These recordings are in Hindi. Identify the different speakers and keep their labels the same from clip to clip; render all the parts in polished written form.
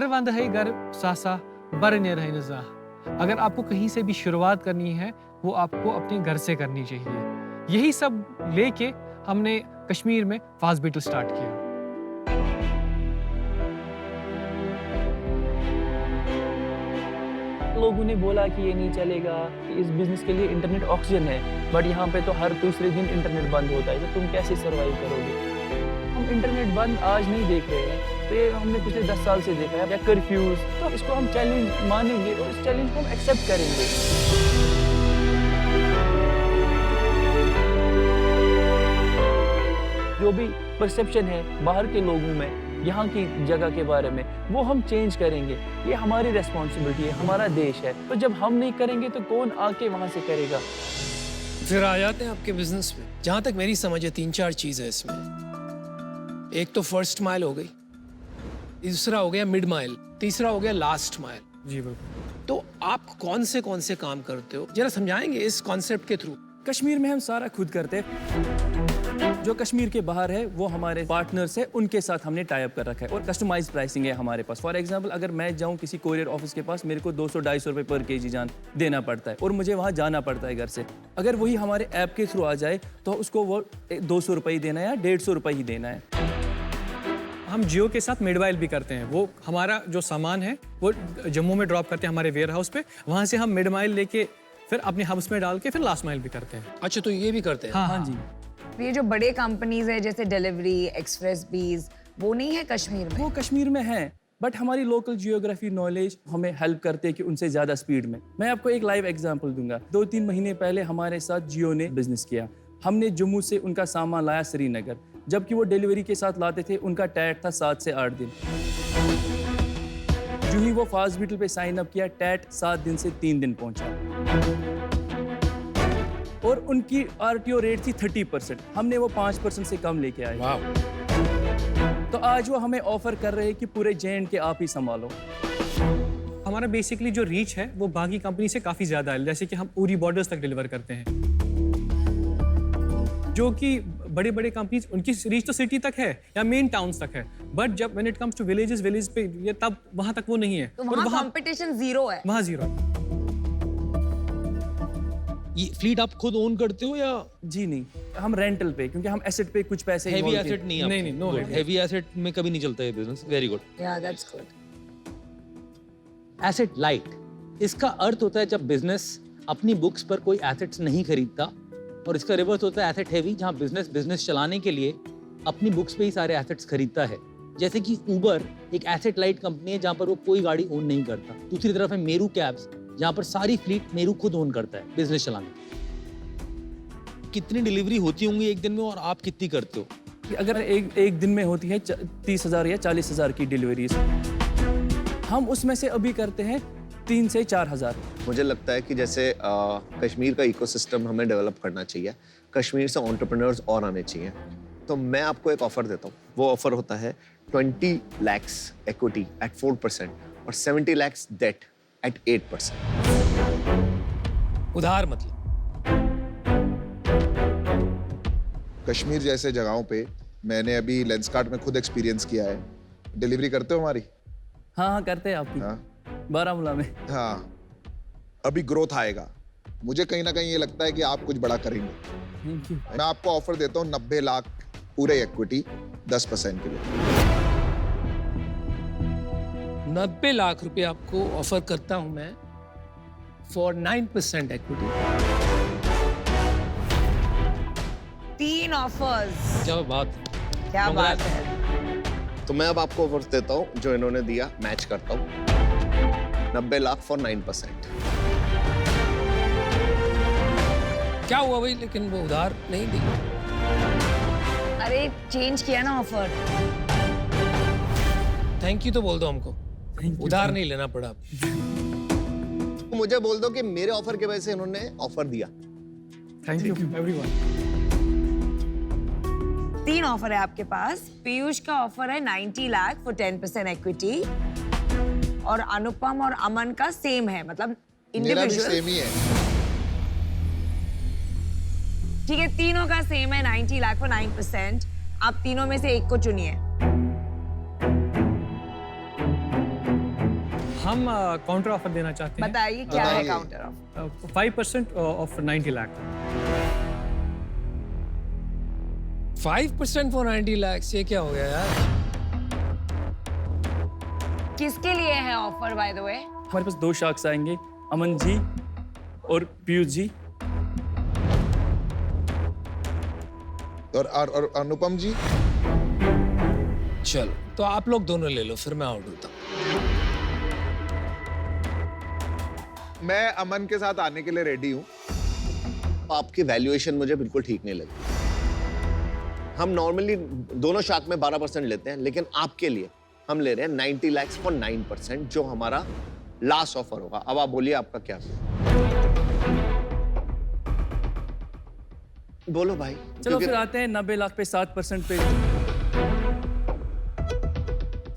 Speaker 1: वंद है घर सासा बरने रहने जा। अगर आपको कहीं से भी शुरुआत करनी है वो आपको अपने घर से करनी चाहिए। यही सब लेके हमने कश्मीर में फास्ट बीटल स्टार्ट किया।
Speaker 2: लोगों ने बोला कि ये नहीं चलेगा, इस बिजनेस के लिए इंटरनेट ऑक्सीजन है, बट यहाँ पे तो हर दूसरे दिन इंटरनेट बंद होता है, तो तुम कैसे सर्वाइव करोगे? हम इंटरनेट बंद आज नहीं देख रहे हैं, तो ये हमने पिछले 10 साल से देखा है, या कर्फ्यूज, तो इसको हम चैलेंज मानेंगे और इस चैलेंज को हम एक्सेप्ट करेंगे। जो भी परसेप्शन है बाहर के लोगों में यहाँ की जगह के बारे में, वो हम चेंज करेंगे। ये हमारी रेस्पॉन्सिबिलिटी है, हमारा देश है, तो जब हम नहीं करेंगे तो कौन आके वहाँ से करेगा?
Speaker 3: फिर आ जाते हैं आपके बिजनेस में। जहाँ तक मेरी समझ है 3-4 चीज़ है इसमें। एक तो फर्स्ट माइल हो गई, दूसरा हो गया मिड माइल, तीसरा हो गया लास्ट माइल।
Speaker 1: जी बिल्कुल।
Speaker 3: तो आप कौन से काम करते हो, जरा समझाएंगे इस कॉन्सेप्ट के थ्रू?
Speaker 2: कश्मीर में हम सारा खुद करते हैं। जो कश्मीर के बाहर है वो हमारे पार्टनर्स है, उनके साथ हमने टाई अप कर रखा है और कस्टमाइज्ड प्राइसिंग है हमारे पास। फॉर एग्जांपल, अगर मैं जाऊं किसी कोरियर ऑफिस के पास, मेरे को 200-250 रुपए पर केजी जान देना पड़ता है और मुझे वहां जाना पड़ता है घर से। अगर वही हमारे ऐप के थ्रू आ जाए तो उसको वो 200 रुपये ही देना है या 150 रुपये ही देना है।
Speaker 1: हम जियो के साथ मिड माइल भी करते हैं। वो हमारा जो सामान है वो जम्मू में ड्रॉप करते हैं हमारे वेयर हाउस पे, वहाँ से हम मिड माइल लेके फिर अपने हब्स में डाल के फिर लास्ट माइल भी करते हैं।
Speaker 3: अच्छा, तो ये भी करते हैं?
Speaker 2: हाँ जी।
Speaker 4: ये जो बड़े कंपनीज है जैसे डिलीवरी, एक्सप्रेस बीज, वो नहीं है कश्मीर में?
Speaker 2: वो कश्मीर में है, बट हमारी लोकल जियोग्राफी नॉलेज हमें हेल्प करते हैं कि उनसे ज़्यादा स्पीड में। मैं आपको एक लाइव एग्जांपल दूंगा। 2-3 महीने पहले हमारे साथ जियो ने बिजनेस किया। हमने जम्मू से उनका सामान लाया श्रीनगर, जबकि वो डिलीवरी के साथ लाते थे, उनका टैट था 7 से 8 दिन। जो ही वो फास्ट बीटल पे साइन अप किया, टैट 7 दिन से 3 दिन पहुंचा और उनकी आरटीओ रेट थी 30%। हमने वो 5% से कम लेके आए। तो आज वो हमें ऑफर कर रहे हैं कि पूरे जे&के आप ही संभालो।
Speaker 1: हमारा बेसिकली जो रीच है वो बाकी कंपनी से काफ़ी ज़्यादा है। जैसे कि हम उरी बॉर्डर्स तक डिलीवर करते हैं, जो कि बड़े बड़े कंपनीज उनकी रीच तो सिटी तक है या मेन टाउन्स तक है, बट जब when it comes to village पे ये तब वहाँ तक वो नहीं है।
Speaker 4: तो वहाँ कंपटीशन जीरो है?
Speaker 1: वहाँ जीरो।
Speaker 3: ये फ्लीट आप खुद ओन करते हो या?
Speaker 2: जी नहीं, हम रेंटल पे, क्योंकि हम एसेट पे कुछ पैसे
Speaker 5: हेवी एसेट नहीं है?
Speaker 1: नहीं, नो
Speaker 5: हेवी एसेट में कभी नहीं चलता है बिजनेस। वेरी गुड,
Speaker 4: या दैट्स गुड।
Speaker 5: एसेट लाइट, इसका अर्थ होता है जब बिजनेस अपनी बुक्स पर कोई एसेट्स नहीं खरीदता, और इसका रिवर्स होता है एसेट हेवी, जहां बिजनेस चलाने के लिए अपनी बुक्स पे ही सारे एसेट्स खरीदता है। जैसे कि उबर एक एसेट लाइट कंपनी है जहां पर वो कोई गाड़ी ओन नहीं करता। दूसरी तरफ है मेरू कैब्स, जहां पर सारी फ्लीट मेरू खुद ओन करता है बिजनेस चलाने। कितनी डिलीवरी होती होंगी एक दिन में और आप कितनी करते हो?
Speaker 2: अगर एक दिन में होती है 30,000 या 40,000 की डिलीवरीज, हम उसमें से अभी करते हैं 3 से 4,000।
Speaker 6: मुझे लगता है कि जैसे कश्मीर का इकोसिस्टम हमें डेवलप करना चाहिए, कश्मीर से एंटरप्रेन्योर्स और आने चाहिए। तो मैं आपको एक ऑफर देता हूँ। वो ऑफर होता है 20 lakhs equity at 4% और 70 lakhs debt at 8%।
Speaker 3: उधार मतलब?
Speaker 7: कश्मीर जैसे जगहों पे मैंने अभी लेंसकार्ट में खुद एक्सपीरियंस किया है। डिलीवरी करते हो हमारी?
Speaker 2: हाँ करते हैं आपकी।
Speaker 7: हाँ
Speaker 2: बारामूला में।
Speaker 7: हाँ, अभी ग्रोथ आएगा। मुझे कहीं ना कहीं ये लगता है कि आप कुछ बड़ा करेंगे।
Speaker 2: Thank you.
Speaker 7: मैं आपको ऑफर देता हूँ 90 लाख पूरे इक्विटी 10% के लिए।
Speaker 3: 90 लाख रुपए आपको ऑफर करता हूं मैं फॉर 9% इक्विटी।
Speaker 4: 3 ऑफर्स।
Speaker 3: क्या बात है,
Speaker 4: क्या बात है।
Speaker 6: तो मैं अब आपको ऑफर देता हूँ जो इन्होंने दिया, मैच करता हूँ। 90 लाख फॉर 9%।
Speaker 3: क्या हुआ भाई, लेकिन वो उधार नहीं दी?
Speaker 4: अरे चेंज किया ना ऑफर।
Speaker 3: थैंक यू तो बोल दो हमको, उधार नहीं लेना पड़ा।
Speaker 6: मुझे बोल दो कि मेरे ऑफर की वजह से इन्होंने ऑफर दिया।
Speaker 1: Thank you everyone.
Speaker 4: 3 ऑफर है आपके पास। पीयूष का ऑफर है 90 लाख फॉर 10% इक्विटी, और अनुपम और अमन का सेम है, मतलब
Speaker 7: मेरा भी
Speaker 4: इंडिविजुअल।
Speaker 7: सेम ही है।
Speaker 4: ठीक है, तीनों का सेम है 90 लाख फॉर 9%। आप तीनों में से एक को चुनिए।
Speaker 1: हम काउंटर ऑफर देना चाहते हैं।
Speaker 4: बताइए क्या है
Speaker 7: बताइए।
Speaker 4: Counter offer?
Speaker 1: 5% of 90 lakh.
Speaker 3: 5% for 90 lakhs, ये क्या हो गया यार?
Speaker 4: किसके लिए है ऑफर बाय द वे?
Speaker 2: हमारे पास 2 शार्क्स आएंगे, अमन जी और पीयूष जी।
Speaker 7: और अनुपम जी।
Speaker 3: चलो तो आप लोग दोनों ले लो, फिर मैं आउट होता हूँ।
Speaker 7: मैं अमन के साथ आने के लिए रेडी हूँ।
Speaker 6: आपकी वैल्यूएशन मुझे बिल्कुल ठीक नहीं लगी। हम नॉर्मली दोनों शार्क में 12% लेते हैं, लेकिन आपके लिए हम ले रहे हैं 90 लाख फॉर 9%, जो हमारा लास्ट ऑफर होगा। अब आप बोलिए आपका क्या? बोलो भाई।
Speaker 2: चलो फिर आते हैं 90 लाख पे 7% पे।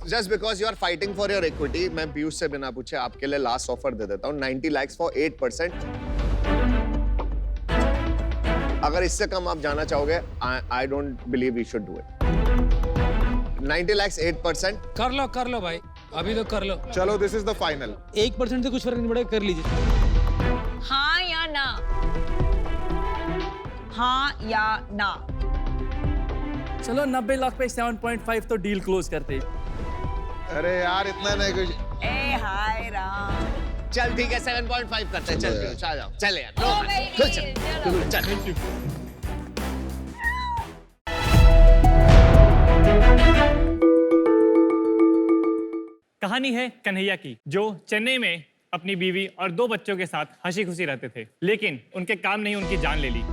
Speaker 6: Just because you are fighting for your equity, मैं पीयूष से बिना पूछे आपके लिए लास्ट ऑफर दे देता हूँ 90 लाख फॉर 8%। अगर इससे कम आप जाना चाहोगे, I don't believe you should do it. 90 lakh 8%।
Speaker 3: कर लो भाई, अभी तो कर लो।
Speaker 7: चलो दिस इज द फाइनल।
Speaker 5: 1% से कुछ फर्क नहीं पड़ेगा, कर लीजिए।
Speaker 4: हाँ या ना? हाँ या ना?
Speaker 2: चलो 90 लाख पे 7.5 तो डील क्लोज करते।
Speaker 7: अरे यार इतना नहीं।
Speaker 4: ए हाय राम।
Speaker 6: चल ठीक है 7.5 करते हैं। चल पीयूष आ जाओ। चल यार।
Speaker 4: हो गई
Speaker 6: चल
Speaker 4: deal,
Speaker 6: चल।
Speaker 4: चलो।
Speaker 6: चल।
Speaker 8: कहानी है कन्हैया की, जो चेन्नई में अपनी बीवी और 2 बच्चों के साथ हंसी खुशी रहते थे, लेकिन उनके काम ने उनकी जान ले ली।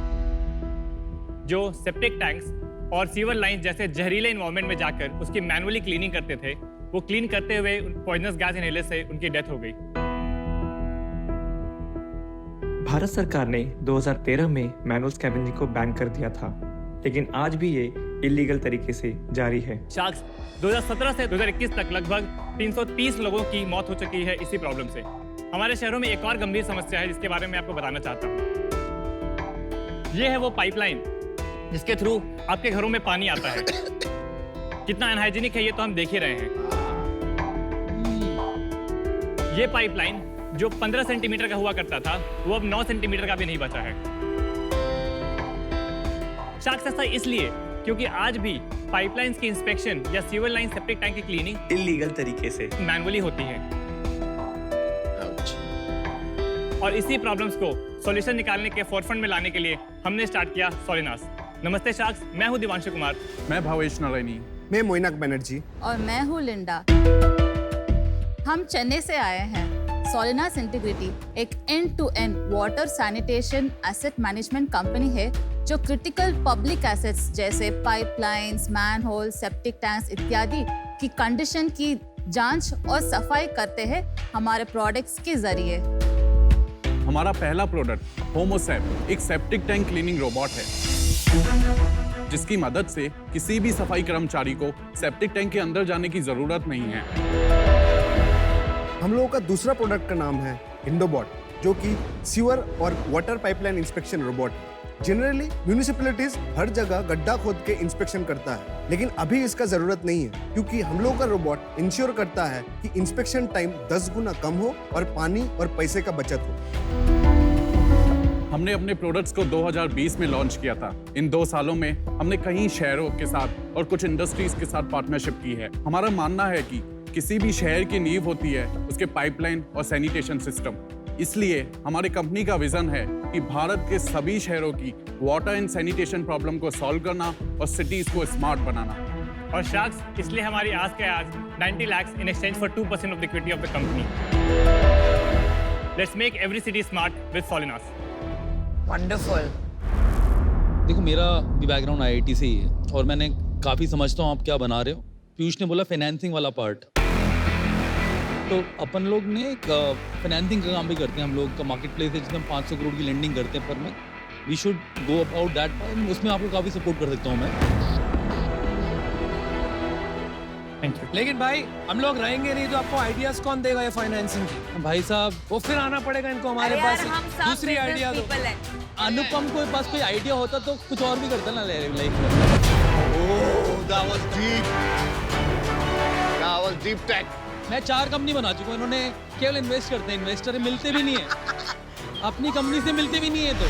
Speaker 8: जो सेप्टिक टैंक्स और सीवर लाइन जैसे जहरीले एनवायरनमेंट में जाकर उसकी मैनुअली क्लीनिंग करते थे, वो क्लीन करते हुए पॉइजनस गैस इनहेलर से उनकी डेथ हो गई।
Speaker 9: भारत सरकार ने 2013 में मैनुअल स्कैवेंजिंग को बैन कर दिया था, लेकिन आज भी ये इलीगल तरीके से जारी है।
Speaker 8: शार्क्स 2017 से 2021 तक लगभग 330 लोगों की मौत हो चुकी है इसी प्रॉब्लम से। हमारे शहरों में एक और गंभीर समस्या है जिसके बारे में आपको बताना चाहता हूँ। ये है वो पाइपलाइन जिसके थ्रू आपके घरों में पानी आता है। कितना अनहाइजीनिक है ये तो हम देख ही रहे हैं। ये पाइपलाइन जो 15 सेंटीमीटर का हुआ करता था, वो अब 9 सेंटीमीटर का भी नहीं बचा है। शार्क्स ऐसा इसलिए क्योंकि आज भी पाइपलाइंस की इंस्पेक्शन या सीवर लाइन सेप्टिक टैंक की क्लीनिंग
Speaker 9: इलीगल तरीके से
Speaker 8: मैनुअली होती है। और इसी प्रॉब्लम्स को सॉल्यूशन निकालने के फोरफ्रंट में लाने के लिए हमने स्टार्ट किया सोलिनास। नमस्ते शार्क्स, मैं हूं दिवांशु कुमार।
Speaker 10: मैं भावेश नारायणी।
Speaker 11: मैं मोइनाक बनर्जी।
Speaker 12: और मैं हूँ लिंडा। हम चेन्नई से आए हैं। सोलिनास इंटीग्रिटी एक end to end water sanitation asset management company है जो क्रिटिकल पब्लिक एसेट्स जैसे पाइपलाइंस, मैनहोल, सेप्टिक टैंक्स इत्यादि की कंडीशन की जांच और सफाई करते हैं हमारे प्रोडक्ट्स के जरिए।
Speaker 10: हमारा पहला प्रोडक्ट होमोसेप एक सेप्टिक टैंक क्लीनिंग रोबोट है, जिसकी मदद से किसी भी सफाई कर्मचारी को सेप्टिक टैंक के अंदर जाने की जरूरत नहीं है।
Speaker 11: हम लोगों का दूसरा प्रोडक्ट का नाम है इंडोबॉट, जो कि सीवर और वाटर पाइपलाइन इंस्पेक्शन रोबोट है। जनरली म्यूनिसिपैलिटीज हर जगह गड्ढा खोद के इंस्पेक्शन करता है, लेकिन अभी इसका जरूरत नहीं है क्योंकि हम लोगों का रोबोट इंश्योर करता है कि इंस्पेक्शन टाइम 10 गुना कम हो और पानी और पैसे का बचत हो।
Speaker 10: हमने अपने प्रोडक्ट्स को 2020 में लॉन्च किया था। इन 2 सालों में हमने कई शहरों के साथ और कुछ इंडस्ट्रीज के साथ पार्टनरशिप की है। हमारा मानना है कि किसी भी शहर की नींव होती है उसके पाइपलाइन और सैनिटेशन सिस्टम। इसलिए हमारी कंपनी का विजन है कि भारत के सभी शहरों की वाटर एंड सैनिटेशन प्रॉब्लम को सॉल्व करना और सिटीज को स्मार्ट बनाना।
Speaker 8: और शार्क्स इसलिए हमारी आज के आज 90 lakhs in exchange for 2% of the equity of the company. Let's make every city smart with Solinas.
Speaker 4: Wonderful.
Speaker 5: देखो मेरा भी बैकग्राउंड आईआईटी से ही है और मैंने काफ़ी समझता हूँ आप क्या बना रहे हो। पीयूष ने बोला फाइनेंसिंग वाला पार्ट, तो अपन लोग ने एक फाइनेंसिंग का काम भी करते हैं। हम लोग का मार्केट प्लेस है जिसमें 500 करोड़ की लेंडिंग करते हैं पर में। We should go about that, उसमें आपको काफ़ी सपोर्ट कर सकता हूँ मैं।
Speaker 8: Thank you.
Speaker 3: लेकिन भाई हम लोग रहेंगे नहीं तो आपको आइडियाज कौन देगा ये फाइनेंसिंग की?
Speaker 5: भाई साहब
Speaker 3: वो फिर आना पड़ेगा इनको हमारे
Speaker 4: अरे
Speaker 3: पास।
Speaker 4: यार, हम सब
Speaker 3: दूसरी
Speaker 4: business
Speaker 3: आइडिया दो।
Speaker 4: people हैं।
Speaker 5: अनुपम को पास कोई आइडिया होता तो कुछ और भी करता ना लाइफ में।
Speaker 6: Oh, that was deep. That was deep tech.
Speaker 5: मैं 4 कंपनी बना चुका हूँ, इन्होंने केवल इन्वेस्ट करते हैं, इन्वेस्टर मिलते भी नहीं है, अपनी कंपनी से मिलते भी नहीं है। तो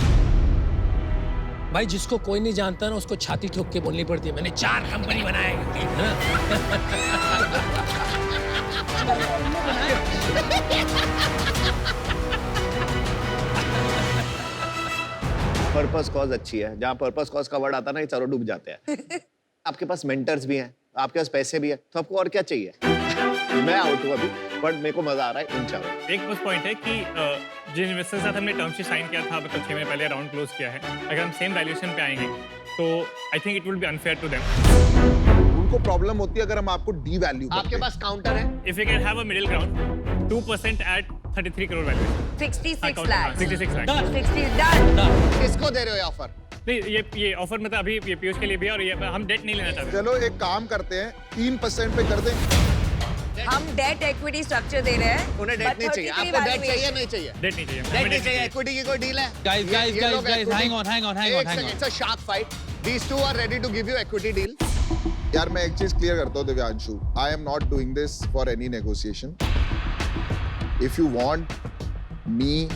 Speaker 3: भाई जिसको कोई नहीं जानता ना उसको छाती ठोक के बोलनी पड़ती है, मैंने 4 कंपनी बनाए।
Speaker 6: पर्पस कॉज अच्छी है, जहाँ पर्पस कॉज का वर्ड आता है ना, ये चारों डूब जाते हैं। आपके पास मेंटर्स भी हैं, आपके पास पैसे भी है, तो आपको और क्या चाहिए? मैं आउट हूँ अभी, बट मेरे को मजा आ रहा है इन चारों।
Speaker 8: एक बस पॉइंट है कि जिन इन्वेस्टर के साथ हमने टर्म शीट साइन किया था, अभी कुछ 6 महीने पहले राउंड क्लोज किया है, अगर हम सेम वैल्यूएशन पे आएंगे तो I think it will be unfair to them.
Speaker 7: उनको प्रॉब्लम होती है अगर हम आपको डी वैल्यू
Speaker 6: आपके पास काउंटर है?
Speaker 8: If you can have a middle ground 2% at 33 crore value,
Speaker 4: 66 lakh.
Speaker 8: 66 lakh.
Speaker 4: 60 done.
Speaker 6: किसको दे रहे हो ऑफर?
Speaker 8: नहीं, ये ऑफर मतलब अभी ये पीयूष के लिए भी है, और ये हम डेट नहीं लेना चाहते।
Speaker 7: चलो एक काम करते हैं, 3% पे कर दें।
Speaker 4: हम डेट इक्विटी स्ट्रक्चर दे रहे हैं।
Speaker 6: उन्हें डेट नहीं चाहिए, आपको डेट चाहिए नहीं चाहिए?
Speaker 8: डेट नहीं चाहिए,
Speaker 6: डेट नहीं चाहिए, इक्विटी की कोई डील है?
Speaker 5: Guys, hang on.
Speaker 6: It's a shark fight. These two are ready to give you equity deal.
Speaker 7: यार मैं एक चीज क्लियर करता हूँ Divyanshu, I am not doing this for any negotiation. If you want me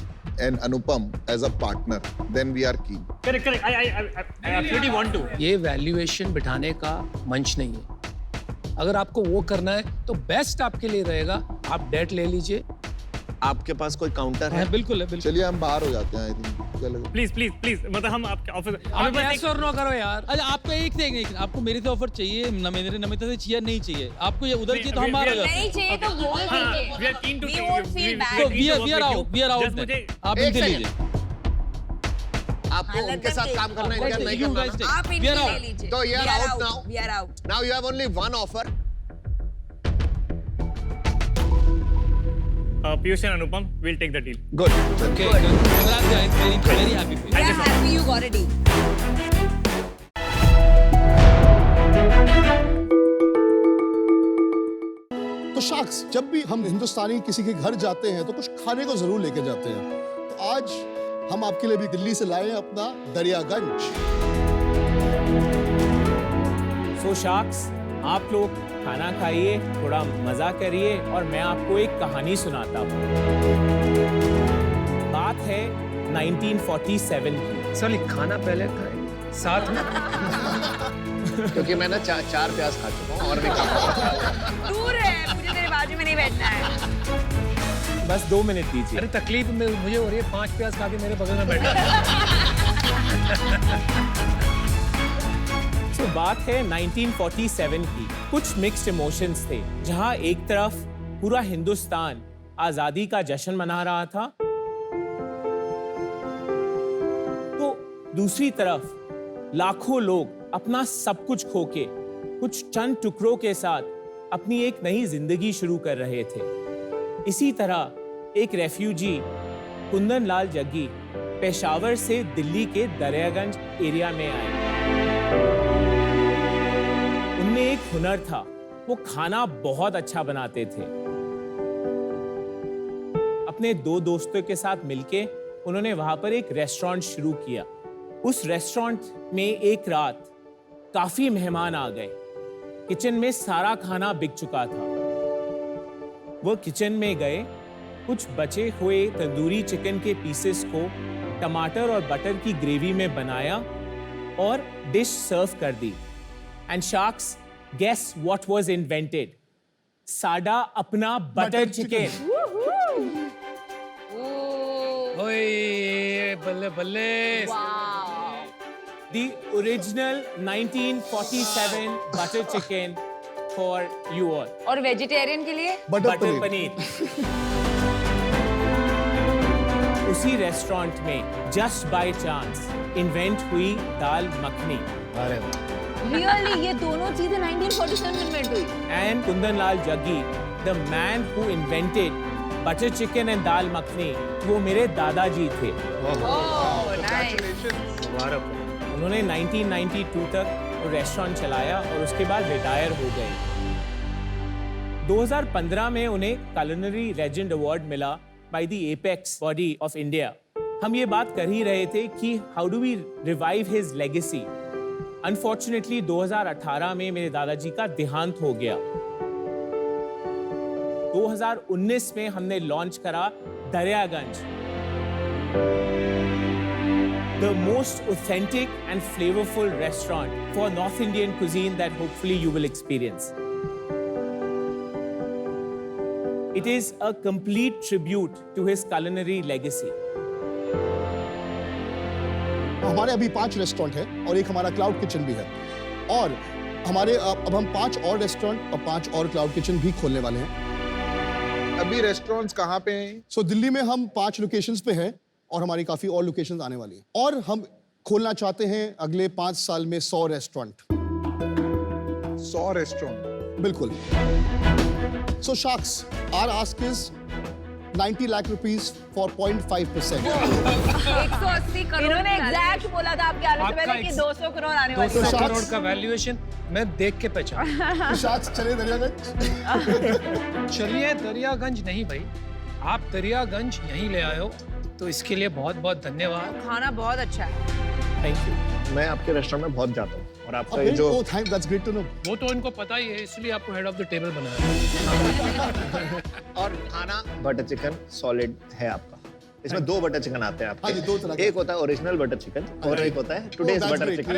Speaker 7: and Anupam as a partner, then we are keen.
Speaker 8: Correct. I absolutely want to.
Speaker 3: ये वैल्यूएशन बिठाने का मंच नहीं है। अगर आपको वो करना है तो बेस्ट आपके लिए रहेगा आप डेट ले लीजिए।
Speaker 6: आपके पास कोई काउंटर है?
Speaker 5: बिल्कुल है, बिल्कुल।
Speaker 7: चलिए हम बाहर हो जाते हैं, आई थिंक।
Speaker 8: प्लीज मतलब हम आपके ऑफिस
Speaker 3: आप yes और no करो यार।
Speaker 5: अच्छा आपको एक थे, आपको मेरे से ऑफर चाहिए, नमिता से चाहिए नहीं चाहिए, आपको ये उधर चाहिए तो हम बाहर हो जाते हैं।
Speaker 4: नहीं चाहिए तो बोल दीजिए।
Speaker 8: We are keen to
Speaker 4: We won't feel bad.
Speaker 5: So we are out then। आप इनसे लीजिए।
Speaker 6: आपको उनके साथ काम करना है, इनका नहीं करना ना?
Speaker 4: आप इनसे ले लीजिए।
Speaker 6: तो you are out now.
Speaker 4: We are out.
Speaker 6: Now you have only one offer.
Speaker 8: Piyush and Anupam will take the deal.
Speaker 6: Good.
Speaker 5: Okay, congrats guys, very happy for you।
Speaker 4: We are happy you got a deal.
Speaker 13: तो शार्क्स, जब भी हम हिंदुस्तानी किसी के घर जाते हैं तो कुछ खाने को जरूर लेके जाते हैं। तो आज हम आपके लिए भी दिल्ली से लाए हैं अपना दरियागंज।
Speaker 14: सो शार्क्स, आप लोग खाना खाइए, थोड़ा मजा करिए, और मैं आपको एक कहानी सुनाता हूँ। बात है 1947 की।
Speaker 3: साली खाना पहले खाए साथ में।
Speaker 6: क्योंकि मैं ना 4 प्याज खा चुका हूँ और भी खा।
Speaker 4: दूर है, मुझे तेरे बाजू में नहीं बैठना है।
Speaker 14: बस 2 मिनट दीजिए।
Speaker 3: अरे तकलीफ मुझे हो रही है, 5 प्याज खा के मेरे बगल में बैठा।
Speaker 14: तो बात है 1947 की। कुछ मिक्स्ड इमोशंस थे, जहां एक तरफ पूरा हिंदुस्तान आजादी का जश्न मना रहा था, तो दूसरी तरफ लाखों लोग अपना सब कुछ खोके कुछ चंद टुकड़ों के साथ अपनी एक नई जिंदगी शुरू कर रहे थे। इसी तरह एक रेफ्यूजी कुंदन लाल जग्गी पेशावर से दिल्ली के दरियागंज एरिया में आए। उनमें एक हुनर था, वो खाना बहुत अच्छा बनाते थे। अपने 2 दोस्तों के साथ मिलके उन्होंने वहां पर एक रेस्टोरेंट शुरू किया। उस रेस्टोरेंट में एक रात काफी मेहमान आ गए। किचन में सारा खाना बिक चुका था। वो किचन में गए, कुछ बचे हुए तंदूरी चिकन के पीसेस को टमाटर और बटर की ग्रेवी में बनाया और डिश सर्व कर दी। And sharks, guess what was invented? साडा अपना बटर चिकन।
Speaker 3: ओए बल्ले बल्ले।
Speaker 14: The original 1947 butter chicken for you all.
Speaker 4: और वेजिटेरियन के लिए
Speaker 14: बटर पनीर। उसी रेस्टोरेंट में जस्ट बाय चांस इन्वेंट हुई दाल मखनी।
Speaker 3: अरे
Speaker 4: रियली ये दोनों चीजें 1947 में इन्वेंट हुई।
Speaker 14: And Kundan Lal Jaggi, the man who invented butter chicken and दाल मखनी, वो मेरे दादाजी थे। उन्होंने 1992 तक वो रेस्टोरेंट चलाया और उसके बाद रिटायर हो गए। 2015 में उन्हें culinary legend award मिला by the apex body of India। हम ये बात कर ही रहे थे कि how do we revive his legacy? Unfortunately 2018 में मेरे दादाजी का देहांत हो गया। 2019 में हमने लॉन्च करा Daryaganj, the most authentic and flavorful restaurant for North Indian cuisine that hopefully you will experience. It is a complete tribute to his culinary legacy.
Speaker 13: हमारे अभी 5 रेस्टोरेंट है और एक हमारा क्लाउड किचन भी है, और हमारे अब हम 5 और रेस्टोरेंट और 5 और क्लाउड किचन भी खोलने वाले हैं।
Speaker 7: अभी रेस्टोरेंट्स कहाँ पे हैं?
Speaker 13: दिल्ली में हम 5 लोकेशंस पे हैं और हमारी काफी और लोकेशंस आने वाली हैं, और हम खोलना चाहते हैं अगले 5 साल में 100 रेस्टोरेंट।
Speaker 7: 100 रेस्टोरेंट?
Speaker 13: बिल्कुल। So Sharks, our ask is 90 lakh rupees for 0.5%.
Speaker 4: 180 crore. इन्होंने एग्जैक्ट बोला था आपके आने से पहले कि 200 करोड़ आने वाली है।
Speaker 3: 200 करोड़ का वैल्यूएशन मैं देख के पहचान।
Speaker 13: शार्क्स चले दरियागंज।
Speaker 3: चलिए दरियागंज नहीं भाई, आप दरियागंज यहीं ले आए हो, तो इसके लिए बहुत बहुत धन्यवाद।
Speaker 4: खाना बहुत अच्छा है।
Speaker 14: Thank you.
Speaker 6: मैं आपके रेस्टोरेंट में बहुत जाता हूँ और आपका
Speaker 13: Oh,
Speaker 6: ये जो
Speaker 13: thanks, that's great to know.
Speaker 3: वो तो इनको पता ही है, इसलिए आपको हेड ऑफ द टेबल बनाया।
Speaker 6: और खाना बटर चिकन सॉलिड है आपका। इसमें 2 बटर चिकन आते हैं
Speaker 13: हाँ जी, 2 तरह
Speaker 6: आपके।
Speaker 13: के।
Speaker 6: एक होता है ओरिजिनल बटर चिकन और एक होता है today's
Speaker 13: that's
Speaker 6: butter
Speaker 13: great.
Speaker 6: Chicken.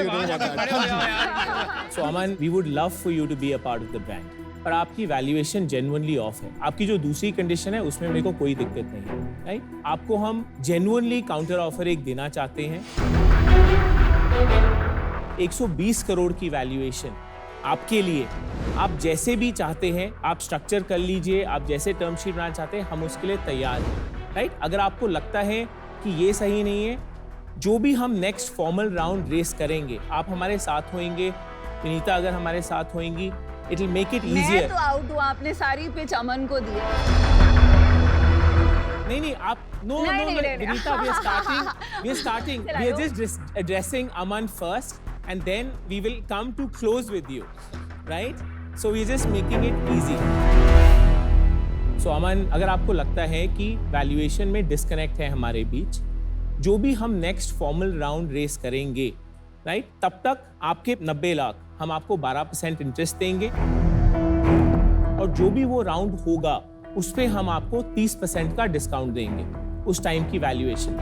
Speaker 14: So Aman, we would love for you to be a part of the brand. पर आपकी वैल्यूएशन जेन्युइनली ऑफ है। आपकी जो दूसरी कंडीशन है उसमें मेरे को कोई दिक्कत नहीं है, राइट? आपको हम जेन्युइनली काउंटर ऑफर एक देना चाहते हैं। 120 करोड़ की वैल्यूएशन आपके लिए, आप जैसे भी चाहते हैं आप स्ट्रक्चर कर लीजिए, आप जैसे टर्म शीट बनाना चाहते हैं हम उसके लिए तैयार हैं, राइट? अगर आपको लगता है कि ये सही नहीं है, जो भी हम नेक्स्ट फॉर्मल राउंड रेस करेंगे आप हमारे साथ होंगे, विनीता अगर हमारे साथ होंगी, इट विल मेक इट
Speaker 12: मैं
Speaker 14: ईजियर।
Speaker 12: तो आउट हूँ, आपने सारी पिच अमन को दी।
Speaker 14: नहीं आप no Vinita, we are starting we are just addressing Aman first and then we will come to close with you, right? So we are just making it easy. So Aman, अगर आपको लगता है कि वैल्यूएशन में डिस्कनेक्ट है हमारे बीच, जो भी हम नेक्स्ट फॉर्मल राउंड रेस करेंगे, राइट, तब तक आपके 90 लाख हम आपको 12% इंटरेस्ट देंगे, और जो भी वो राउंड होगा उस पे हम आपको 30% का डिस्काउंट देंगे उस टाइम की वैल्यूएशन।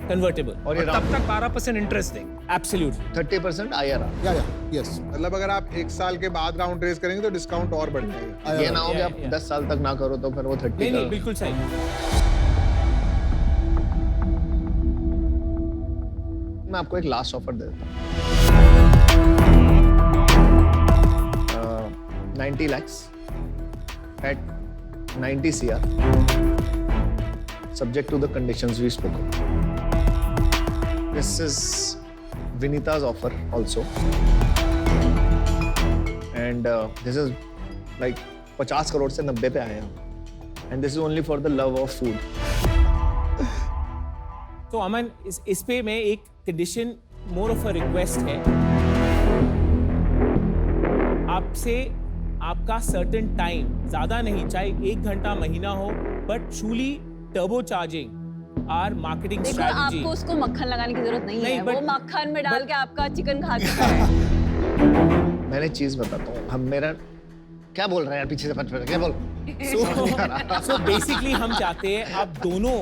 Speaker 14: कन्वर्टेबल
Speaker 6: और ये
Speaker 3: तब तक 12% इंटरेस्ट देंगे।
Speaker 14: Absolutely
Speaker 6: 30% IRR।
Speaker 13: यस।
Speaker 7: मतलब अगर आप 1 साल के बाद राउंड रेस करेंगे तो डिस्काउंट और बढ़ जाएगा।
Speaker 6: ये ना हो कि आप 10 साल तक ना करो तो फिर वो 30
Speaker 14: नहीं बिल्कुल सही।
Speaker 6: मैं आपको एक लास्ट ऑफर दे देता हूँ। 90 lakhs at 90 CR subject to the conditions we spoke of. This is Vinita's offer also, and this is like 50 crore से 90 पे आए हम, and this is only for the love of food.
Speaker 14: तो अमन इस पे मैं एक condition, more of a request है आपसे, आपका सर्टेन टाइम, ज्यादा नहीं, चाहे 1 घंटा महीना हो, but truly turbocharging our marketing
Speaker 12: देखो
Speaker 14: स्ट्रैटेजी।
Speaker 12: आपको उसको मक्खन लगाने की जरूरत नहीं है,
Speaker 14: but-
Speaker 12: वो मक्खन में डाल के आपका चिकन खा चुका है।
Speaker 6: मैंने चीज बताता हूँ, हम मेरा क्या बोल रहे हैं यार पीछे से पट क्या बोल।
Speaker 14: सो बेसिकली हम चाहते हैं आप दोनों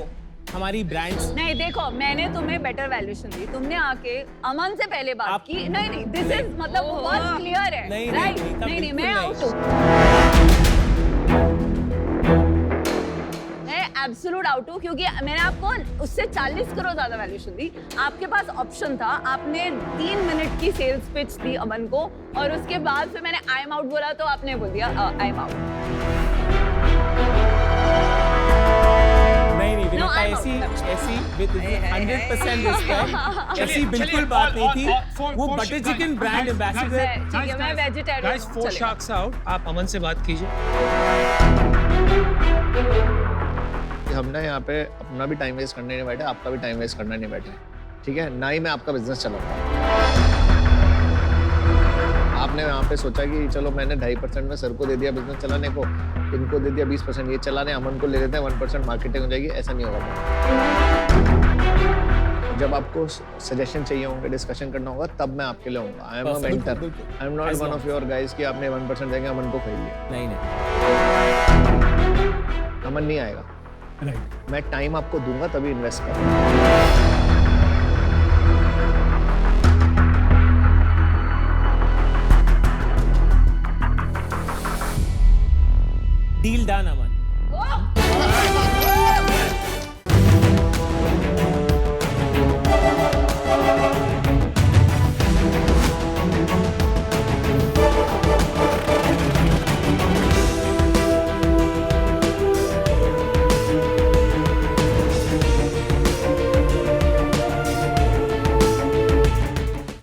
Speaker 14: हमारी ब्रांड्स।
Speaker 12: नहीं देखो, मैंने तुम्हें बेटर वैल्यूएशन दी, तुमने आके अमन से पहले बात की। नहीं दिस इज मतलब बहुत क्लियर है,
Speaker 14: नहीं,
Speaker 12: राइट?
Speaker 14: नहीं,
Speaker 12: नहीं मैं
Speaker 14: बिल्कुल
Speaker 12: आउट हूँ, मैं एब्सोल्यूट आउट हूँ, क्योंकि मैंने आपको उससे 40 करोड़ ज्यादा वैल्यूएशन दी। आपके पास ऑप्शन था, आपने 3 मिनट की सेल्स पिच दी अमन को, और उसके बाद फिर मैंने आई एम आउट बोला तो आपने बोल दिया आई एम आउट।
Speaker 14: नहीं
Speaker 12: No,
Speaker 14: विनीता,
Speaker 12: I'm out.
Speaker 14: ऐसी विद 100% रिस्पेक्ट, ऐसी बिल्कुल बात नहीं थी। वो बटर चिकन ब्रांड एम्बेसडर।
Speaker 12: ठीक है, मैं वेजिटेरियन
Speaker 3: गाइस, 4 शार्क्स आउट, आप अमन से बात कीजिए।
Speaker 6: हमने यहाँ पे अपना भी टाइम वेस्ट करने नहीं बैठे, आपका भी टाइम वेस्ट करना नहीं बैठे, ठीक है? ना ही मैं आपका बिजनेस चलाऊंगा। आपने यहाँ पे सोचा कि चलो मैंने 2.5% में सर को दे दिया बिजनेस चलाने को, इनको दे दिया 20% ये चलाने, अमन को ले लेते हैं 1% मार्केटिंग हो जाएगी, ऐसा नहीं होगा। जब आपको सजेशन चाहिए होंगे, डिस्कशन करना होगा, तब मैं आपके लिए होऊंगा। I am a mentor, I am not one of your guys कि आपने 1% देंगे अमन को खरीद लिया।
Speaker 14: नहीं
Speaker 6: अमन नहीं आएगा।
Speaker 3: राइट।
Speaker 6: मैं टाइम आपको दूंगा तभी इन्वेस्ट करूंगा।
Speaker 14: डील डन अमन।